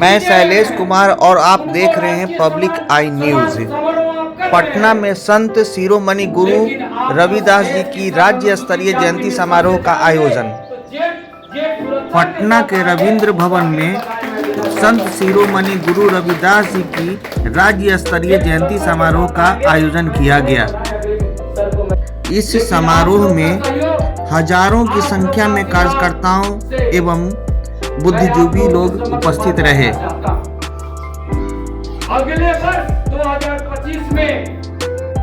मैं शैलेश कुमार और आप देख रहे हैं पब्लिक आई न्यूज। पटना में संत शिरोमणि गुरु रविदास जी की राज्य स्तरीय जयंती समारोह का आयोजन। पटना के रविंद्र भवन में संत शिरोमणि गुरु रविदास जी की राज्य स्तरीय जयंती समारोह का आयोजन किया गया। इस समारोह में हजारों की संख्या में कार्यकर्ताओं एवं बुद्धिजीवी लोग उपस्थित रहे। अगले वर्ष 2025 में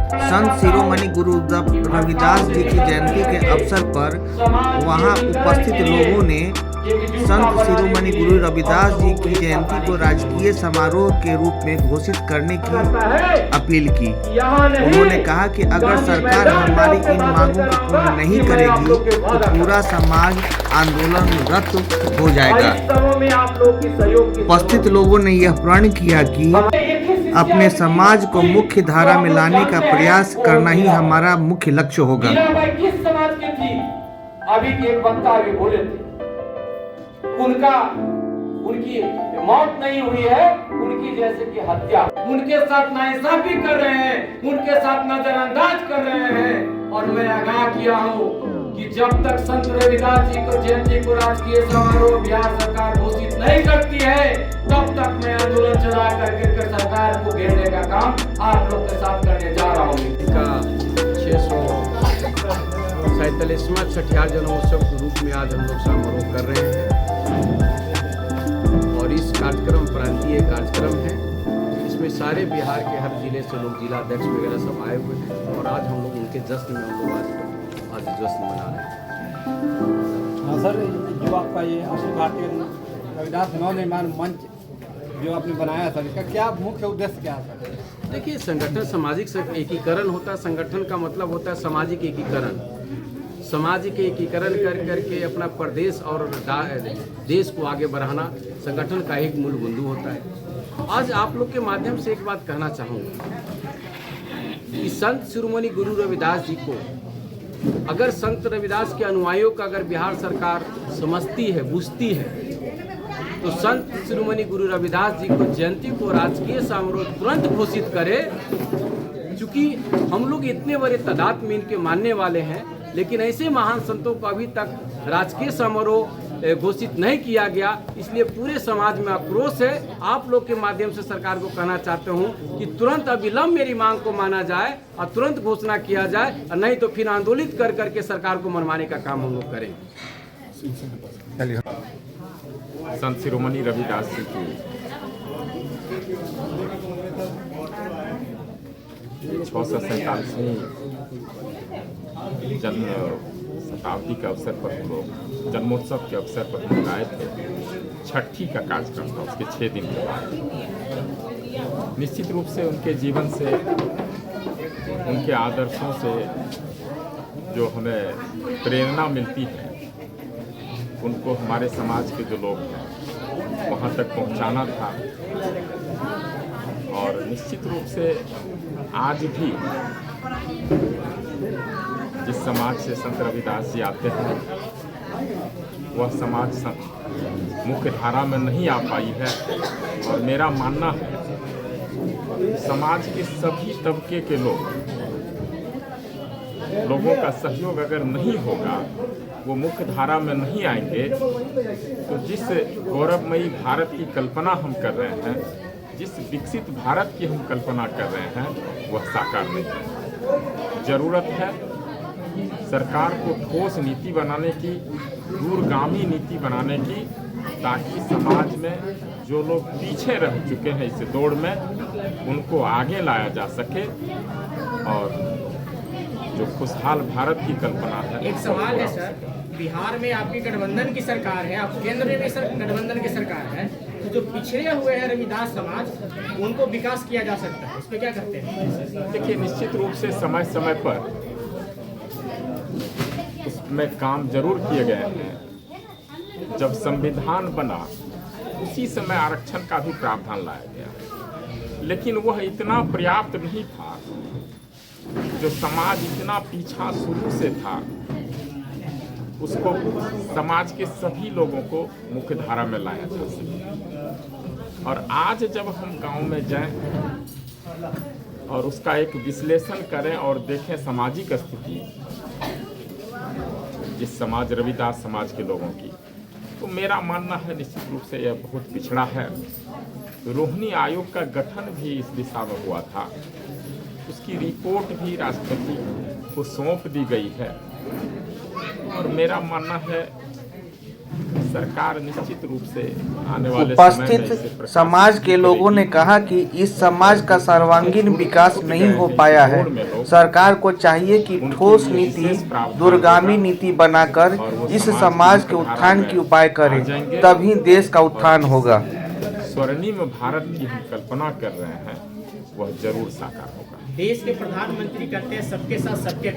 संत शिरोमणि गुरु रविदास जी की जयंती के अवसर पर वहां उपस्थित लोगों ने संत शिरोमणि गुरु रविदास जी की जयंती को राजकीय समारोह के रूप में घोषित करने की अपील की। उन्होंने कहा कि अगर सरकार हमारी इन मांगों को पूर्ण नहीं करेगी तो पूरा समाज आंदोलनरत हो जाएगा। उपस्थित लोगों ने यह प्रण किया कि अपने समाज को मुख्य धारा में लाने का प्रयास करना ही हमारा मुख्य लक्ष्य होगा। किस समाज की थी? अभी एक वक्ता अभी बोले थे, उनकी मौत नहीं हुई है, उनकी जैसे कि हत्या। उनके साथ नाइंसाफी कर रहे हैं, उनके साथ नजरअंदाज कर रहे हैं। और मैं आगाह किया हूँ कि जब तक संत रविदास जी को जयंती को राजकीय समारोह बिहार सरकार घोषित नहीं करती है, तब तक मैं आंदोलन चला करके सरकार को घेरने का काम आप लोग के साथ करने जा रहा हूँ। इसका 647वां छठियार जन्मोत्सव के रूप में आज हम लोग समारोह कर रहे हैं और इस कार्यक्रम प्रांतीय कार्यक्रम है। इसमें सारे बिहार के हर जिले से लोग जिला अध्यक्ष वगैरह सब आए हुए हैं और आज हम लोग उनके जश्न में हम लोग आज जश्न मना रहे हैं। हाँ सर, जो आपका ये अखिल भारतीय रविदास नवनिर्माण मंच जो आपने बनाया सर, इसका क्या मुख्य उद्देश्य क्या है सर? देखिए, संगठन सामाजिक एकीकरण होता है। संगठन का मतलब होता है सामाजिक एकीकरण। सामाजिक एकीकरण कर करके अपना प्रदेश और देश को आगे बढ़ाना संगठन का एक मूल बिंदु होता है। आज आप लोग के माध्यम से एक बात कहना चाहूँगा कि संत शिरोमणि गुरु रविदास जी को अगर संत रविदास के अनुयायियों का अगर बिहार सरकार समझती है, बुझती है, तो संत शिरोमणि गुरु रविदास जी को जयंती को राजकीय समारोह तुरंत घोषित करे। चूँकि हम लोग इतने बड़े तादाद में इनके मानने वाले हैं, लेकिन ऐसे महान संतों को अभी तक राजकीय समारोह घोषित नहीं किया गया, इसलिए पूरे समाज में आक्रोश है। आप लोग के माध्यम से सरकार को कहना चाहते हूं कि तुरंत अविलंब मेरी मांग को माना जाए और तुरंत घोषणा किया जाए, और नहीं तो फिर आंदोलित कर करके सरकार को मनवाने का काम हम लोग करेंगे। संत शिरोमणि रविदास जी की 647वीं जन्म शताब्दी के अवसर पर हम लोग जन्मोत्सव के अवसर पर हम लोग आए थे। छठी का कार्यक्रम था, उसके 6 दिन के बाद। निश्चित रूप से उनके जीवन से, उनके आदर्शों से जो हमें प्रेरणा मिलती है, उनको हमारे समाज के जो लोग हैं वहाँ तक पहुँचाना था। और निश्चित रूप से आज भी जिस समाज से संत रविदास जी आते हैं, वह समाज मुख्य धारा में नहीं आ पाई है। और मेरा मानना है समाज के सभी तबके के लोगों का सहयोग अगर नहीं होगा, वो मुख्य धारा में नहीं आएंगे, तो जिस गौरवमयी भारत की कल्पना हम कर रहे हैं, जिस विकसित भारत की हम कल्पना कर रहे हैं, वह साकार नहीं है। जरूरत है सरकार को ठोस नीति बनाने की, दूरगामी नीति बनाने की, ताकि समाज में जो लोग पीछे रह चुके हैं इस दौड़ में, उनको आगे लाया जा सके और जो खुशहाल भारत की कल्पना है। एक सवाल है सर, बिहार में आपकी गठबंधन की सरकार है, आप केंद्र में भी गठबंधन की सरकार है, तो जो पिछड़े हुए हैं रविदास समाज, उनको विकास किया जा सकता है, इस पर क्या करते हैं? देखिए, निश्चित रूप से समय समय पर उसमें काम जरूर किए गए हैं। जब संविधान बना उसी समय आरक्षण का भी प्रावधान लाया गया, लेकिन वह इतना पर्याप्त नहीं था। जो समाज इतना पीछा शुरू से था, उसको समाज के सभी लोगों को मुख्य धारा में लाया जा सके। और आज जब हम गांव में जाएं और उसका एक विश्लेषण करें और देखें सामाजिक स्थिति जिस समाज रविदास समाज के लोगों की, तो मेरा मानना है निश्चित रूप से यह बहुत पिछड़ा है। रोहिणी आयोग का गठन भी इस दिशा में हुआ था, उसकी रिपोर्ट भी राष्ट्रपति को सौंप दी गई है और मेरा मानना है सरकार निश्चित रूप से आने वाले समय में इसे उपस्थित समाज के लोगों ने कहा कि इस समाज का सर्वांगीण विकास नहीं हो पाया है। सरकार को चाहिए कि ठोस नीति, दूरगामी नीति बनाकर इस समाज के उत्थान की उपाय करे, तभी देश का उत्थान होगा। स्वर्णिम भारत की हम कल्पना कर रहे हैं, वह जरूर साकार होगा। देश के प्रधानमंत्री कहते हैं सबके साथ सबके